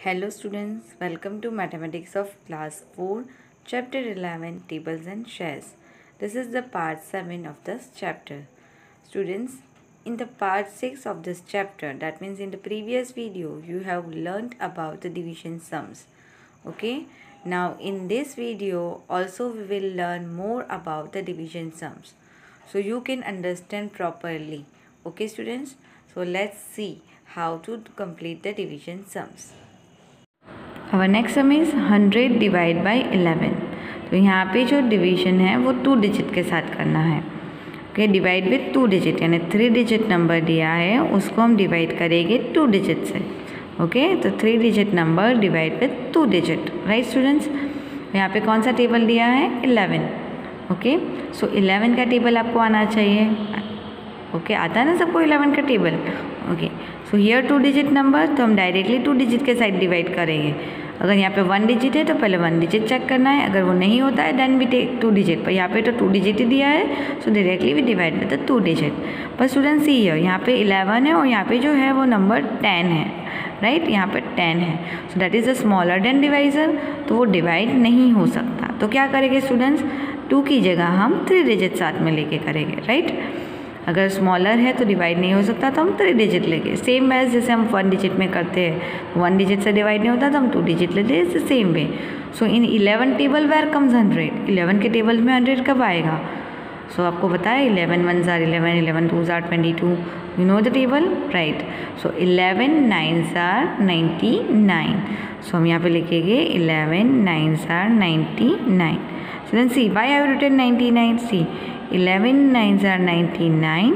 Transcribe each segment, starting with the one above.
Hello students, welcome to Mathematics of Class 4, Chapter 11, Tables and Shares. This is the part 7 of this chapter. Students, in the part 6 of this chapter, that means in the previous video, you have learnt about the division sums. Okay, now in this video, also we will learn more about the division sums. So you can understand properly. Okay students, so let's see how to complete the division sums. Our next sum is 100 divide by 11. तो यहाँ पे जो division है वो 2 digit के साथ करना है. ओके, डिवाइड विथ 2 डिजिट यानी 3 डिजिट नंबर दिया है उसको हम डिवाइड करेंगे 2 डिजिट से. ओके, तो 3 digit number divide with 2 digit. Right students, यहाँ पे कौन सा टेबल दिया है? 11. ओके, सो 11 का टेबल आपको आना चाहिए. ओके, आता है ना सबको 11 का table. Okay, so here 2 digit number, तो हम डायरेक्टली 2 डिजिट के साथ डिवाइड करेंगे. अगर यहाँ पे 1 डिजिट है तो पहले 1 डिजिट चेक करना है. अगर वो नहीं होता है देन भी टेक 2 डिजिट. पर यहाँ पे तो 2 डिजिट ही दिया है, सो डायरेक्टली भी डिवाइड विद 2 डिजिट. पर स्टूडेंट सी हियर, यहाँ पे 11 है और यहाँ पे जो है वो नंबर 10 है. राइट, यहाँ पे 10 है, so that is a smaller than divisor, तो वो डिवाइड नहीं हो सकता. तो क्या करेंगे स्टूडेंट्स, 2 की जगह हम 3 डिजिट साथ में लेके करेंगे. राइट, अगर स्मॉलर है तो डिवाइड नहीं हो सकता तो हम 3 डिजिट लेंगे. सेम एज जैसे हम 1 डिजिट में करते हैं, 1 डिजिट से डिवाइड नहीं होता तो हम 2 डिजिट लेते हैं. Same way, so in 11 table where comes 100. 11 के टेबल में 100 कब आएगा? सो आपको पता है 11 1s are 11, 11 2s are 22. You know the table, right. So 11 9s are 99. सो हम यहाँ पे लिखेंगे 11 9s are 99. So then see, why I have written 99? See, 11 9s are 99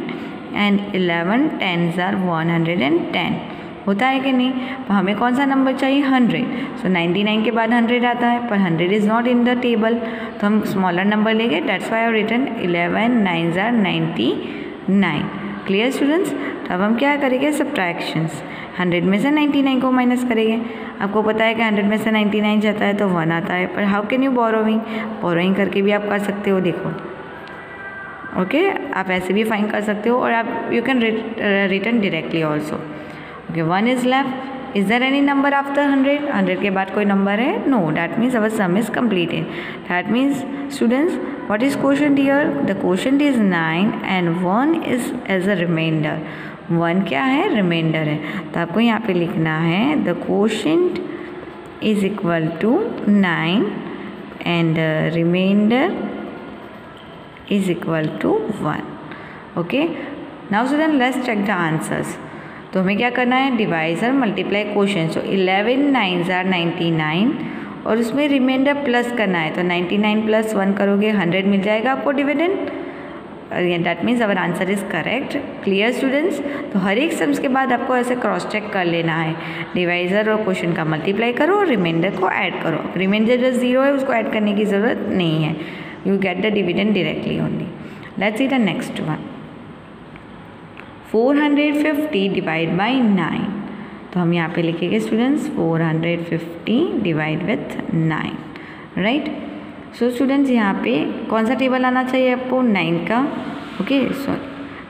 and 11 10s are 110. होता है कि नहीं? तो हमें कौन सा नंबर चाहिए? 100. सो 99 के बाद 100 आता है, पर 100 is not in the table, तो हम स्मॉलर नंबर लेंगे. That's why I have written 11 9s are 99. Clear students? तो अब हम क्या करेंगे? सब्ट्रैक्शंस. 100 में से 99 को माइनस करेंगे. आपको पता है कि 100 में से 99 जाता है तो 1 आता है. पर हाउ कैन यू बोरोइंग करके भी आप कर सकते हो. देखो, ओके, आप ऐसे भी फाइंड कर सकते हो और आप you can return directly also. Okay, 1 is left. Is there any number after 100? 100 के बाद कोई नंबर है? No. That means our sum is completed. That means students, what is quotient here? The quotient is 9 and 1 is as a remainder. 1 क्या है? Reminder है. तो आपको यहाँ पे लिखना है the quotient is equal to 9 and remainder is equal to 1. okay, now student let's check the answers. तो हमें क्या करना है? Divisor multiply quotient. So 11 9s are 99 और उसमें रिमाइंडर प्लस करना है. तो 99 प्लस 1 करोगे 100 मिल जाएगा आपको dividend. That means our answer is correct. Clear students? तो हर एक सम्स के बाद आपको ऐसे क्रॉस चेक कर लेना है. डिवाइजर और क्वोशंट का मल्टीप्लाई करो और रिमाइंडर को ऐड करो. रिमाइंडर जो 0 है उसको ऐड करने की ज़रूरत नहीं है. You get the dividend directly only. Let's see the next one. 450 divide by 9. तो हम यहाँ पे लिखेंगे students 450 divide with 9. Right, so students यहाँ पे कौन सा टेबल आना चाहिए आपको? 9 का. Okay, so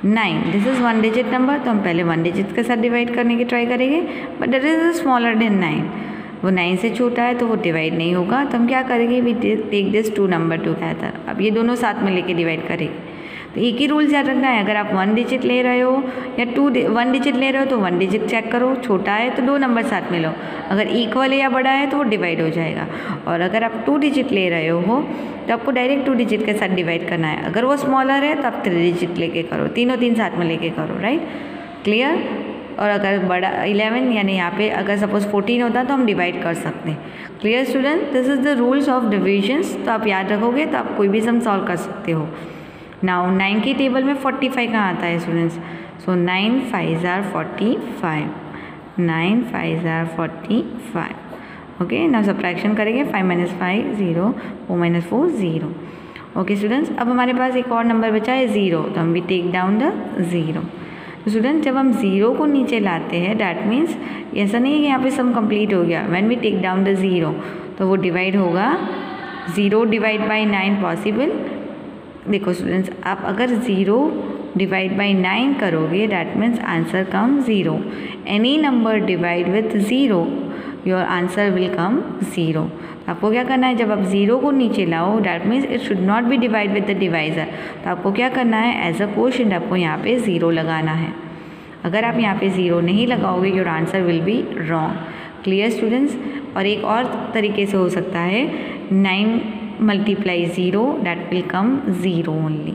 9 this is 1 digit number, तो हम पहले 1 डिजिट के साथ डिवाइड करने की ट्राई करेंगे. But that is smaller than 9. वो 9 से छोटा है तो वो डिवाइड नहीं होगा. तो हम क्या करेंगे? We take this 2 number together. अब ये दोनों साथ में लेके डिवाइड करेंगे. तो एक ही रूल याद रखना है, अगर आप 1 डिजिट ले रहे हो या 1 डिजिट ले रहे हो तो 1 डिजिट चेक करो. छोटा है तो 2 नंबर साथ में लो. अगर इक्वल है या बड़ा है तो वो डिवाइड हो जाएगा. और अगर आप 2 डिजिट ले रहे हो तो आपको डायरेक्ट 2 डिजिट के साथ डिवाइड करना है. अगर वो स्मॉलर है तो आप 3 डिजिट लेके करो. तीनों 3 साथ में लेके करो. Right, clear? और अगर बड़ा 11 यानी यहाँ पे अगर सपोज 14 होता तो हम डिवाइड कर सकते हैं. Clear student? This is the rules of divisions. तो आप याद रखोगे तो आप कोई भी सम सॉल्व कर सकते हो. नाउ 9 की टेबल में 45 कहाँ आता है students? So 9 5s are 45. 9 5s are 45. Okay, now subtraction करेंगे. 5 - 5 0, 4 - 4 0. ओके स्टूडेंट्स, अब हमारे पास एक और नंबर बचा है 0, तो हम भी टेक डाउन द 0. तो स्टूडेंट जब हम 0 को नीचे लाते हैं दैट मीन्स ऐसा नहीं है कि यहाँ पे सम कंप्लीट हो गया. When we take down the 0 तो वो डिवाइड होगा. 0 डिवाइड बाई 9 पॉसिबल. देखो स्टूडेंट्स, आप अगर 0 डिवाइड बाई 9 करोगे that means answer come 0. Any number divide with 0 your answer will come 0। आपको क्या करना है, जब आप 0 को नीचे लाओ that means it should not be divide with the divisor. तो आपको क्या करना है, एज अ क्वोशंट आपको यहाँ पे 0 लगाना है। अगर आप यहाँ पे 0 नहीं लगाओगे your answer will be wrong. Clear students. और एक और तरीके से हो सकता है 9 multiply 0 that will come 0 only.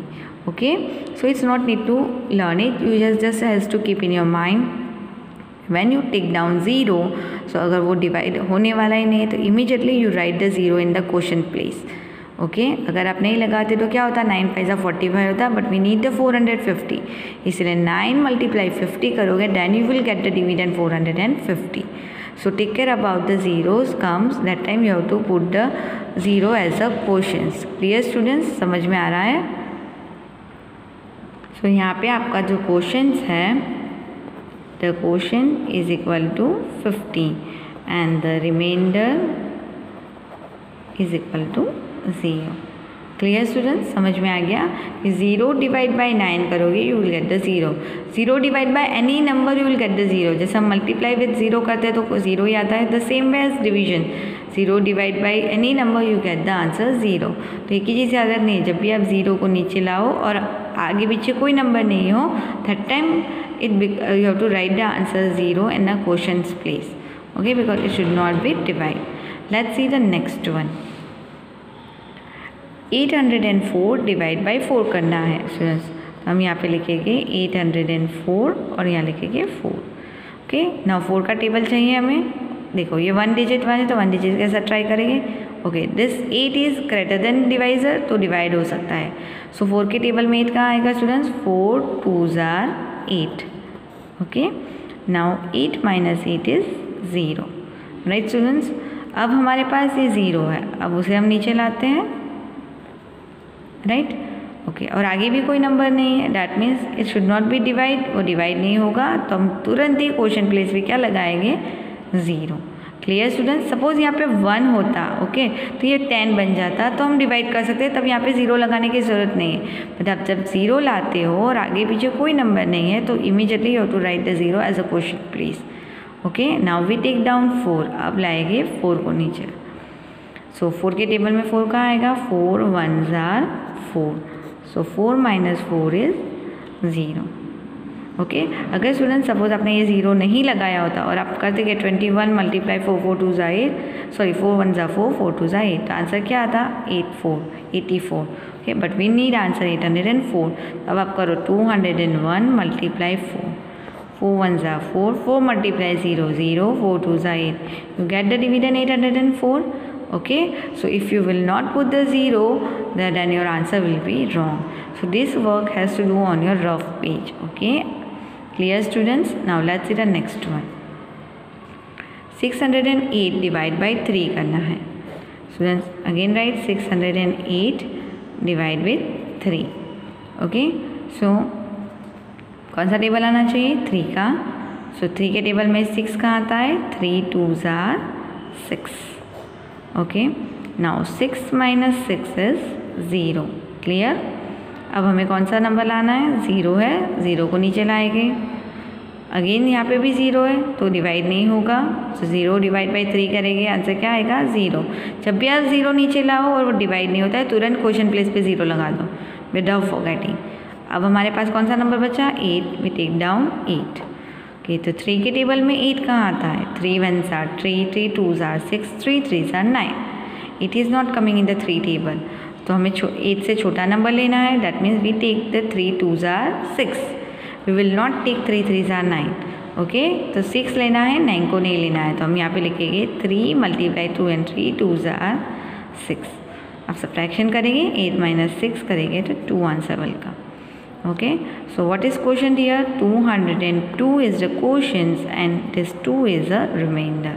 Okay, so it's not need to learn it, you just has to keep in your mind when you take down 0। सो अगर वो डिवाइड होने वाला ही नहीं है तो immediately you write the 0 in the quotient place. Okay, अगर आप नहीं लगाते तो क्या होता, 9 5 45 होता, बट वी नीड द 450, इसलिए 9 मल्टीप्लाई 50 करोगे then you will get the dividend 450। So take care about the zeros comes that time you have to put the 0 as a quotient. Clear students, समझ में आ रहा है। सो यहाँ पे आपका जो क्वोशंट है, the quotient is equal to 50 and the remainder is equal to 0। Clear students, समझ में आ गया कि 0 डिवाइड बाई 9 करोगे you will get the 0। 0 divide by any number you will get the 0। जैसे हम मल्टीप्लाई विद 0 करते हैं तो 0 ही आता है। The same way as division, 0 divide by any number you get the answer 0। तो एक ही चीज़ याद रखनी है, जब भी आप 0 को नीचे लाओ और आगे पीछे कोई नंबर नहीं हो that time you have to write the answer 0 in a quotient place. Okay, because it should not be divided. Let's see the next one. 804 divide by 4 करना है स्टूडेंट्स। तो हम यहाँ पे लिखेंगे 804 और यहाँ लिखेंगे 4। ओके, नाउ 4 का टेबल चाहिए हमें। देखो ये 1 डिजिट 1 है तो 1 डिजिट के साथ ट्राई करेंगे। Okay, this 8 is greater than divisor तो डिवाइड हो सकता है। सो 4 के टेबल में 8 कहाँ आएगा students, 4 2s are 8। Okay, now 8 minus 8 is 0। Right students, अब हमारे पास ये 0 है, अब उसे हम नीचे लाते हैं। राइट, ओके, और आगे भी कोई नंबर नहीं है that means it should not be divide, वो डिवाइड नहीं होगा तो हम तुरंत ही क्वोशंट प्लेस पे क्या लगाएंगे, 0। Clear student. सपोज यहाँ पे 1 होता, ओके, तो ये 10 बन जाता तो हम डिवाइड कर सकते हैं, तब यहाँ पे 0 लगाने की ज़रूरत नहीं है। बट आप जब 0 लाते हो और आगे पीछे कोई नंबर नहीं है तो immediately you have to write the 0 as a quotient place. Okay, now we take down 4, अब लाएंगे 4 को नीचे। सो 4 के टेबल में 4 कहाँ आएगा, 4 1s are 4। So 4 minus 4 is 0। Okay, अगर स्टूडेंट सपोज आपने ये 0 नहीं लगाया होता और आप करते कि 21 multiply 4 4 2s are 8, sorry 4 1s are 4 4 2s are 8, तो आंसर क्या आता, 84। Okay, but we need answer 804। अब आप करो 201 multiply 4 4 1s are 4 4 multiply 0 0 4 2s are 8, you get the dividend 804। Okay, so if you will not put the 0 then your answer will be wrong. So this work has to do on your rough page. Okay, clear students. Now let's see the next one. 608 divide by 3 करना है students. Again write 608 divide with 3. Okay, so कौन सा table आना चाहिए, 3 का। So 3 के table में 6 कहाँ आता है, 3 2s are 6। Okay, now 6 minus 6 is 0। Clear. अब हमें कौन सा नंबर लाना है, 0 है, 0 को नीचे लाएंगे। अगेन यहाँ पे भी 0 है तो डिवाइड नहीं होगा, तो 0 डिवाइड बाई 3 करेंगे, आंसर क्या आएगा, 0। जब भी आप 0 नीचे लाओ और वो डिवाइड नहीं होता है तुरंत क्वोशंट प्लेस पे 0 लगा दो विदाउट फॉरगेटिंग। अब हमारे पास कौन सा नंबर बचा, 8, वी टेक डाउन 8। ओके, तो 3 के टेबल में 8 कहाँ आता है, 3 1s are 3 3 2s are 6 3 3s are 9। It is not coming in the 3 table, तो हमें 8 से छोटा नंबर लेना है, that means we take the 3 2s are 6, we will not take 3 3s are 9। Okay, तो 6 लेना है, 9 को नहीं लेना है, तो हम यहाँ पे लिखेंगे 3 मल्टीप्लाई 2 एंड 3 2s are 6। अब सब्ट्रैक्शन करेंगे, 8 माइनस 6 करेंगे तो 217 का। Okay, so what is quotient here, 202 is the quotient and this 2 is a remainder।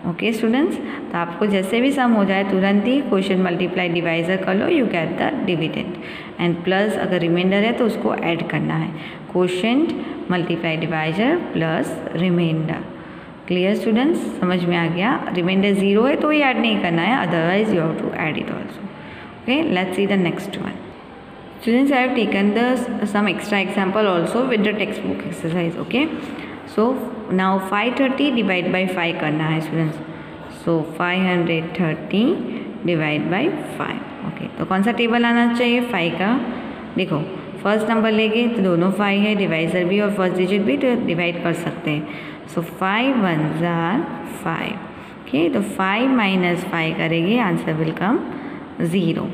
Okay students, तो आपको जैसे भी सम हो जाए तुरंत ही क्वोशंट मल्टीप्लाई डिवाइजर कर लो, you get the dividend. And plus अगर रिमाइंडर है तो उसको ऐड करना है, quotient multiply divisor plus remainder. Clear students, समझ में आ गया। रिमाइंडर 0 है तो ही ऐड नहीं करना है, otherwise you have to add it also. Okay, let's see the next one. Students, I have taken some extra example also with the textbook exercise. Okay, so now 530 divide by 5 करना है students. So 530 divide by 5. Okay, तो कौन सा table आना चाहिए 5 का. देखो first number लेंगे तो दोनों 5 है, डिवाइज़र भी और फर्स्ट डिजिट भी, तो डिवाइड कर सकते हैं. सो 5 1s are 5. ओके, तो 5 माइनस 5 करेंगे, answer will come 0.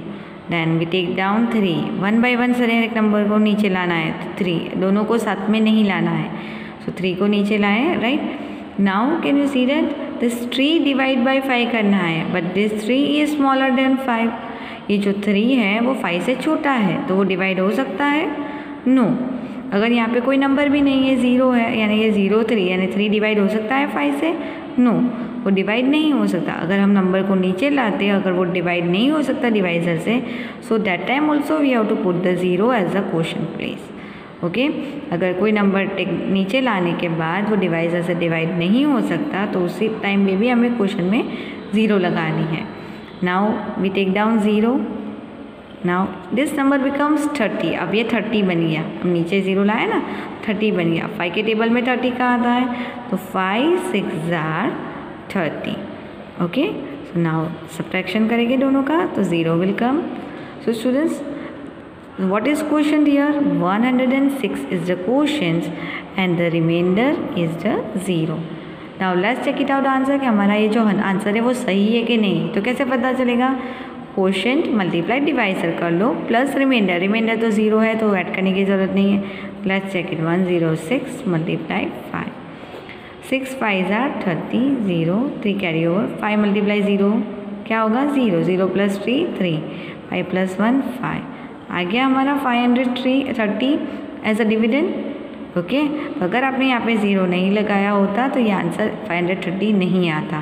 Then we take down 3. 1 by 1 sir एक नंबर को नीचे लाना है, तो 3 दोनों को साथ में नहीं लाना है. सो 3 को नीचे लाए, right. Now can you see that this 3 divide by 5 करना है, but this 3 is smaller than 5. ये जो 3 है वो 5 से छोटा है, तो वो डिवाइड हो सकता है. नो. अगर यहाँ पे कोई नंबर भी नहीं है, 0 है, यानी ये 0 3, यानी 3 डिवाइड हो सकता है 5 से. नो, वो डिवाइड नहीं हो सकता. अगर हम नंबर को नीचे लाते हैं, अगर वो डिवाइड नहीं हो सकता डिवाइज़र से, so that time also we have to put the 0 as a quotient place. Okay, अगर कोई नंबर नीचे लाने के बाद वो डिवाइज़र से डिवाइड नहीं हो सकता, तो उसी टाइम में भी हमें क्वेश्चन में 0 लगानी है. Now we take down 0. Now this number becomes 30. अब ये 30 बन गया. हम नीचे 0 लाए ना, 30 बन गया. 5 के टेबल में 30 का आता है, तो 5 6s are 30. Okay, so now subtraction करेंगे दोनों का, तो 0 will come. So students, what is quotient here? 106 is the quotient and the remainder is the 0. Now let's check it out answer कि हमारा ये जो आंसर है वो सही है कि नहीं. तो कैसे पता चलेगा? क्वोशंट मल्टीप्लाई डिवाइजर कर लो प्लस रिमाइंडर. रिमाइंडर तो 0 है, तो ऐड करने की ज़रूरत नहीं है. Let's check it. 106 multiply 5. 6 5s are 30. 0 3 carry over. 5 multiply 0 क्या होगा? 0. 0 प्लस 3 3. 5 प्लस 1 5. आ गया हमारा 530 एज अ डिविडेंड. ओके, तो अगर आपने यहाँ पे 0 नहीं लगाया होता तो ये आंसर 530 नहीं आता.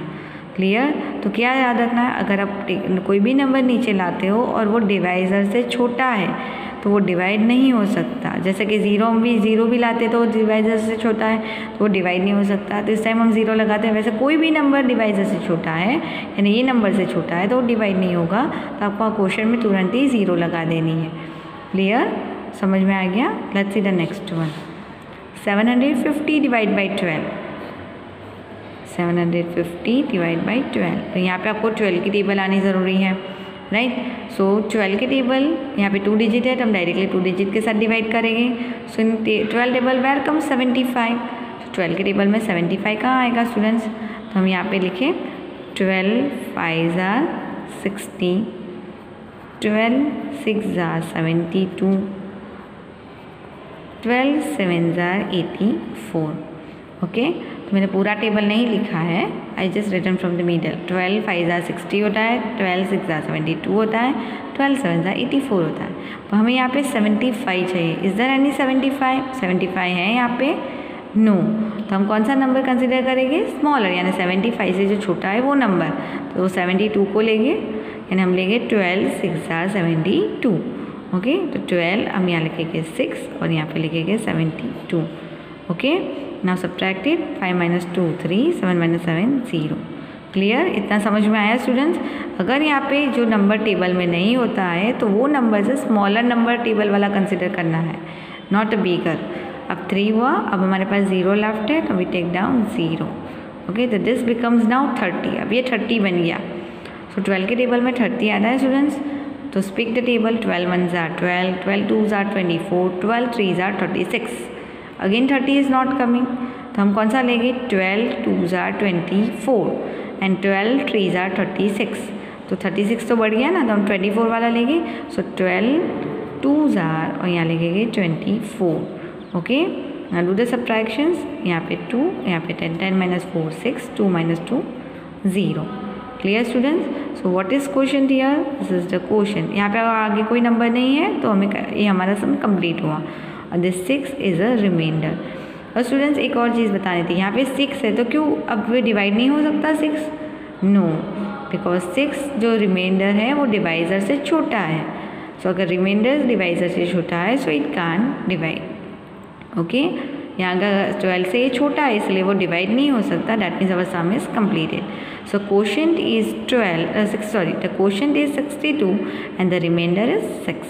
क्लियर. तो क्या याद रखना है, अगर आप कोई भी नंबर नीचे लाते हो और वो डिवाइज़र से छोटा है तो वो डिवाइड नहीं हो सकता. जैसे कि 0 भी लाते तो डिवाइज़र से छोटा है तो वो डिवाइड नहीं हो सकता. तो इस टाइम हम 0 लगाते हैं. वैसे कोई भी नंबर डिवाइज़र से छोटा है, यानी ये नंबर से छोटा है, तो वो डिवाइड नहीं होगा. तो आपको क्वेश्चन में तुरंत ही 0 लगा देनी है. क्लियर, समझ में आ गया. Let's see the next one. 750 divide by 12. 750 divide by 12. तो यहाँ पे आपको 12 की टेबल आनी ज़रूरी है, राइट. सो 12 के टेबल यहाँ पे 2 डिजिट है, तो हम डायरेक्टली 2 डिजिट के साथ डिवाइड करेंगे. सो इन 12 टेबल वेयर कम 75. 12 के टेबल में 75 कहाँ आएगा स्टूडेंट्स? तो हम यहाँ पे लिखें 12 5s are 60. 12 6s are 72. 12 7s are 84. Okay, तो मैंने पूरा टेबल नहीं लिखा है, I just written from the middle. 12 5s are 60 होता है, 12 6s are 72 होता है, 12 7s are 84 होता है. तो हमें यहाँ पे 75 चाहिए. Is there any 75? 75 है यहाँ पे? नो. तो हम कौन सा नंबर कंसिडर करेंगे? स्मॉलर, यानी 75 से जो छोटा है वो नंबर. तो 72 को लेंगे, यानी हम लेंगे 12 6s are 72. ओके, तो 12 हम यहाँ लिखेंगे 6 और यहाँ पे लिखेंगे 72. Okay, now subtracted. 5 minus 2 3, 7 minus 7 0. Clear, इतना समझ में आया स्टूडेंट्स? अगर यहाँ पे जो नंबर टेबल में नहीं होता है तो वो नंबर से स्मॉलर नंबर टेबल वाला कंसिडर करना है, नॉट बिगर. अब 3 हुआ, अब हमारे पास 0 लेफ्ट है, तो वी टेक डाउन 0. ओके, तो दिस बिकम्स नाउ 30. अब ये 30 बन गया. सो 12 के टेबल में 30 आता है स्टूडेंट्स. तो speak the table. 12 1s are 12, 12 2s are 24, 12 3s are 36. Again 30 is not coming, तो हम कौन सा लेंगे? 12 2s are 24 and 12 3s are 36. तो 36 तो बढ़ गया ना, तो हम 24 वाला लेंगे. सो 12 2s are और यहाँ लिखेंगे 24. Okay, now do the subtractions. यहाँ पे 2, यहाँ पे 10, 10 minus 4 6, 2 minus 2 0. Clear students? So what is quotient here? This is the quotient. यहाँ पे आगे कोई नंबर नहीं है तो हमें ये हमारा सम कंप्लीट हुआ. और दिस 6 इज अ रिमाइंडर. और स्टूडेंट्स एक और चीज़ बतानी थी. यहाँ पे 6 है तो क्यों अब वो डिवाइड नहीं हो सकता 6? नो, बिकॉज 6 जो रिमाइंडर है वो डिवाइज़र से छोटा है. सो अगर रिमाइंडर डिवाइज़र से छोटा है so it can divide. Okay, यहाँ का 12 से ये छोटा है इसलिए वो डिवाइड नहीं हो सकता. That means our sum is completed. So quotient is 12 the quotient is 62 and the remainder is 6.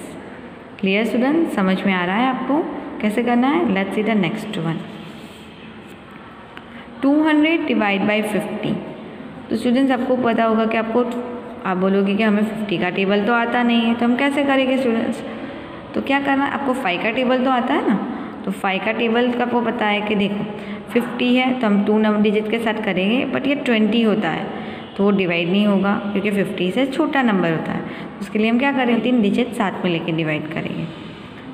Clear student? समझ में आ रहा है आपको कैसे करना है? Let's see the next one. 200 divide by 50। तो स्टूडेंट्स आपको पता होगा कि आप बोलोगे कि हमें 50 का टेबल तो आता नहीं है, तो हम कैसे करेंगे स्टूडेंट्स? तो क्या करना, आपको 5 का टेबल तो आता है ना, तो 5 का टेबल का आपको पता है कि देखो 50 है तो हम 2 नंबर डिजिट के साथ करेंगे, बट ये 20 होता है तो वो डिवाइड नहीं होगा क्योंकि 50 से छोटा नंबर होता है। उसके लिए हम क्या करेंगे, 3 डिजिट साथ में लेके डिवाइड करेंगे।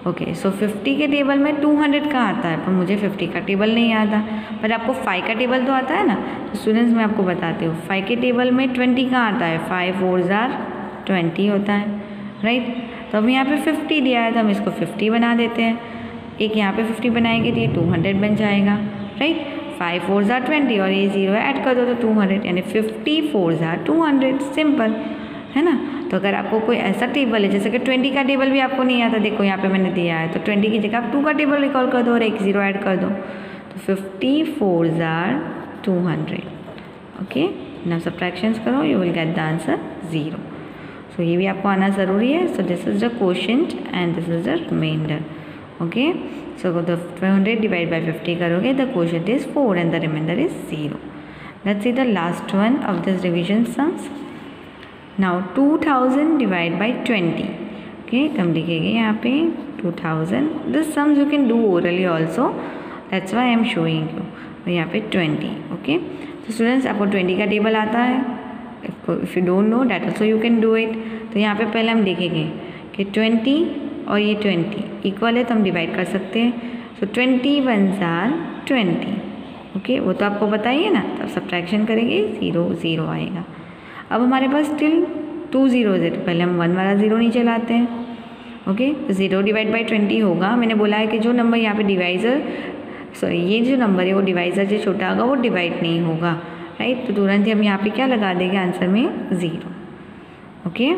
ओके, सो 50 के टेबल में 200 का आता है, पर मुझे 50 का टेबल नहीं आता, पर आपको 5 का टेबल तो आता है ना। तो स्टूडेंट्स मैं आपको बताती हूँ, 5 के टेबल में 20 का आता है, 5 4 जार 20 होता है, राइट। तो अब यहाँ पे 50 दिया है तो हम इसको 50 बना देते हैं, एक यहाँ पे 50 बनाएंगे तो ये 200 बन जाएगा, राइट। 5 4 जार 20 और ये 0 ऐड कर दो तो 200, यानी 50 4 जार 200, सिंपल है ना। तो अगर आपको कोई ऐसा टेबल है जैसे कि 20 का टेबल भी आपको नहीं आता, देखो यहाँ पे मैंने दिया है, तो 20 की जगह आप 2 का टेबल रिकॉल कर दो और एक 0 ऐड कर दो, तो 50 4 जार 200। ओके, नाउ सब्ट्रैक्शंस करो, you will get the answer 0। So ये भी आपको आना ज़रूरी है। So this is the quotient and this is the remainder. Okay, so the 200 divide by 50 करोगे, the quotient is 4 and the remainder is 0। Let's see the last one of this division sums. Now 2000 divide by 20। Okay, तो हम लिखेंगे यहाँ पे 2000। This sums you can do orally also, that's why I am showing you. और यहाँ पे 20। Okay, तो students आपको 20 का टेबल आता है, if you don't know that also you can do it. तो यहाँ पे पहले हम देखेंगे कि 20 और ये 20 इक्वल है तो हम डिवाइड कर सकते हैं। सो 20 1 जार 20। ओके, वो तो आपको बताइए ना, तो सब्ट्रैक्शन करेंगे 0 0 आएगा। अब हमारे पास स्टिल 2 zeros है, तो पहले हम 1 वाला 0 नीचे लाते हैं। ओके, तो 0 डिवाइड बाई 20 होगा। मैंने बोला है कि जो नंबर यहाँ पे डिवाइज़र, सॉरी ये जो नंबर है वो डिवाइज़र जो छोटा होगा वो डिवाइड नहीं होगा, राइट। तो तुरंत ही हम यहाँ पे क्या लगा देंगे आंसर में 0। ओके,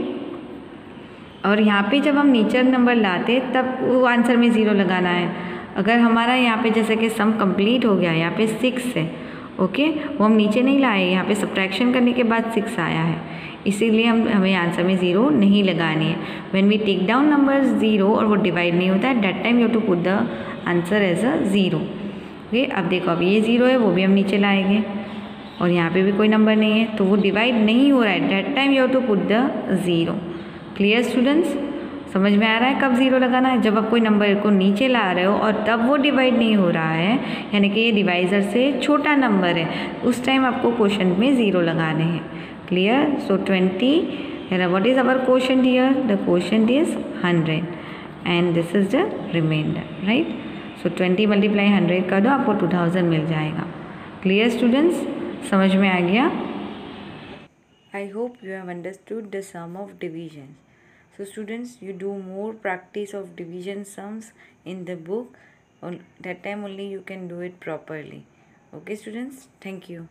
और यहाँ पे जब हम नीचे नंबर लाते तब वो आंसर में 0 लगाना है। अगर हमारा यहाँ पे जैसे कि सम कंप्लीट हो गया, यहाँ पे 6 है, ओके, वो हम नीचे नहीं लाए, यहाँ पे सब्ट्रैक्शन करने के बाद 6 आया है, इसीलिए हमें आंसर में 0 नहीं लगानी है। When we take down number 0 और वो डिवाइड नहीं होता है, that time you have to put the answer as a 0। Okay, अब देखो अब ये 0 है, वो भी हम नीचे लाएंगे और यहाँ पे भी कोई नंबर नहीं है तो वो डिवाइड नहीं हो रहा है, that time you have to put the 0। Clear students, समझ में आ रहा है कब 0 लगाना है? जब आप कोई नंबर को नीचे ला रहे हो और तब वो डिवाइड नहीं हो रहा है, यानी कि ये डिवाइज़र से छोटा नंबर है, उस टाइम आपको क्वोशंट में 0 लगाने हैं। Clear? So 20, what is our quotient here? The quotient is 100 and this is the remainder, right. So 20 multiply 100 कर दो, आपको 2000 मिल जाएगा। क्लियर स्टूडेंट्स, समझ में आ गया? I hope you have understood the sum of division. So students, you do more practice of division sums in the book. That time only you can do it properly. Okay students, thank you.